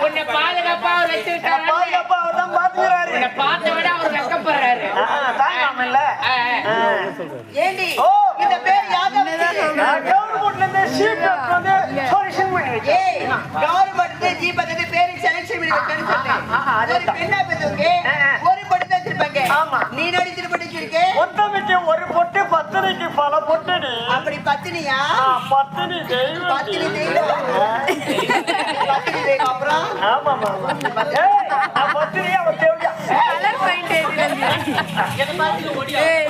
உன்னை பாதுகாப்பா அவர் வச்சிருக்காரு. பாதுகாப்பா அவர் தான் பாத்துக்கிறாரு. உன்னை பார்த்த விட அவர் வெக்கப்படுறாரு. தாங்காம இல்ல. ஏண்டி இந்த பேர் யாதவ கவர்மெண்ட்ல இருந்து சீட் வந்து சொல்யூஷன் பண்ணி வச்சு. ஏய் கவர்மெண்ட் ஜீப் வந்து பேர் செலக்ஷன் பண்ணி வச்சேன்னு சொன்னேன். ஒரு பெண்ணா பெத்தவங்க ஒரு பொட்டு தான் வச்சிருப்பாங்க. ஆமா. நீ நடிச்சிட்டு படிச்சிருக்க. ஒத்தமைக்கு ஒரு பொட்டு பத்தினிக்கு பல பொட்டுடி. அப்படி பத்தினியா? பத்தினி தெய்வம். பத்தினி தெய்வம். பத்தினி தெய்வம் அப்புறம் ஆமாமா. ஏய் நான் பத்தினியா அவ தேவடியா. Colour paint ஏத்திடுங்க. என்ன மாதிரி ஓடியா? ஏய்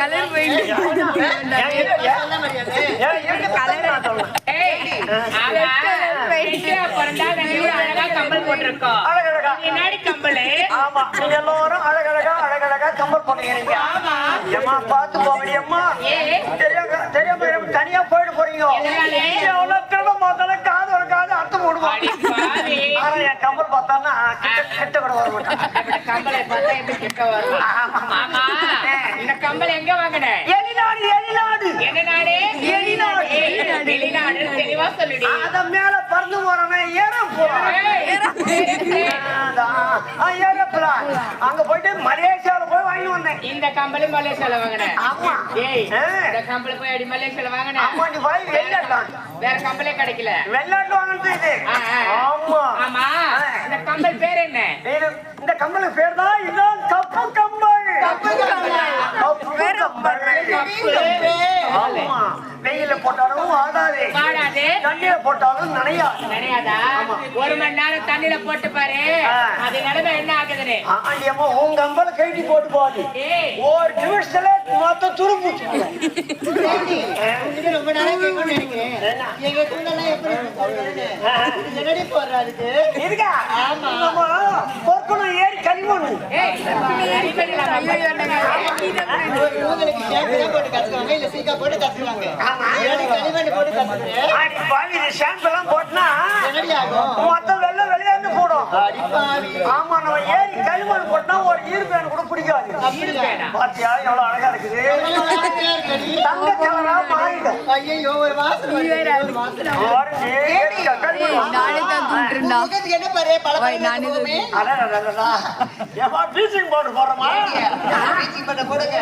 கலர் பெயிண்ட். சொல்ல முடியாது. ஏய் என்ன கலர் நான் சொல்றேன். ஏய் பெயிண்டா பரண்டா நீங்க அழகா கம்பல் போட்டுருக்கோம். அழகழகா. என்னடி கம்பல்? ஆமா நீங்க எல்லாரும் அழகழகா கம்பல் பண்ணுகிறீங்க. ஆமா. ஏம்மா பாத்து போங்கடி அம்மா. ஏய் தெரியாம தனியா போயிட்டு போறீங்க. எதனாலே? எவ்வளவு திரும்ப பார்த்தாலே காது ஒரு காது அர்த்தம் போடுவோம். அடி பாவி. ஆனா என் கம்பல் பார்த்தான்னா கிட்ட கூட வர மாட்டேன். இந்த கம்பலை பார்த்தா எப்படி கிட்ட வரும்? ஆமா. இந்த கம்பல் எங்க வாங்குன? எலிநாடு என்ன நாடு? எலிநாடு. வெளிநாடு தெளிவா சொல்லுடி. அத மேல பறந்து போறவன் ஏரோப்ளான் அங்க போயிட்டு மலேசியால போய் வாங்கி வந்தேன். இந்த கம்பல் மலேசியால வாங்குன? ஆமா. ஏய் இந்த கம்பல் போய் அடி மலேசியால வாங்குன? ஆமா நீ போய் வெளிநாட்டு வேற கம்பலே கிடைக்கல. வெளிநாட்டு வாங்கினது இது. ஆமா ஆமா. இந்த கம்பல் பேர் என்ன? இந்த கம்பலுக்கு பேர் தான் இதுதான் கப்பு கம்பல். ஆமா வெயில போட்டாலும் ஆடாது, தண்ணியில போட்டாலும் நனையாதா? ஒரு மணி நேரம் தண்ணியில போட்டு பாரு, அது நிலைமை என்ன ஆகுதுன்னு. உன் கம்பல கைட்டி போட்டு போது ஒரு நிமிஷத்துல மொத்த துருப்பு. ரொம்ப நேரம் கேட்கணும்னு நினைக்கிறேன். எங்க துண்டெல்லாம் எப்படி என்னடி போடுறாருக்கு? இருக்கா? ஆமா பொற்குணம் ஏறி கனிமொழி. உங்களுக்கு ஷாம்பு போட்டு கத்துக்குவாங்க இல்ல சீக்கா போட்டு கத்துக்குவாங்க. களிமண் போட்டு கத்துக்குறேன். ஷாம்பு எல்லாம் போட்டுனா என்னடி ஆகும்? மொத்தம் வெளியே இருந்து போடும். ஆமா நம்ம ஏறி களிமண் போட்டா ஒரு ஈர்ப்பேன் கூட பிடிக்காது. பாத்தியா எவ்வளவு அழகா இருக்குது. தங்க கலரா மாறிடும். ஐயோ ஒரு வாசம் நானே தான் கூப்பிட்டுருந்தா. என்ன பாரு பழம் பீச்சிங் பவுடர் போடுறோமா? பீச்சிங் பண்ண போடுங்க.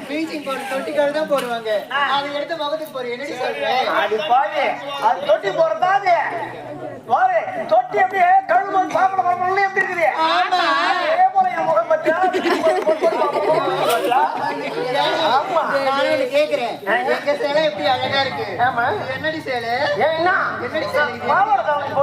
பீச்சிங் பவுடர் தொட்டிக்காடு தான் போடுவாங்க. அதை எடுத்து முகத்துக்கு போற என்னடி சொல்றேன்? அது பாரு அது தொட்டி போடுறதா? அது பாரு தொட்டி அப்படியே கழுவு சாப்பிட போறோம்னு எப்படி இருக்குது? ஆமா அதே போல என் முகம் பத்தியா? ஆமா நான் கேக்குறேன் எங்க சேலை எப்படி அழகா இருக்கு. ஆமா என்னடி சேலை? என்ன என்னடி சேலை? பாவாடை போட்டு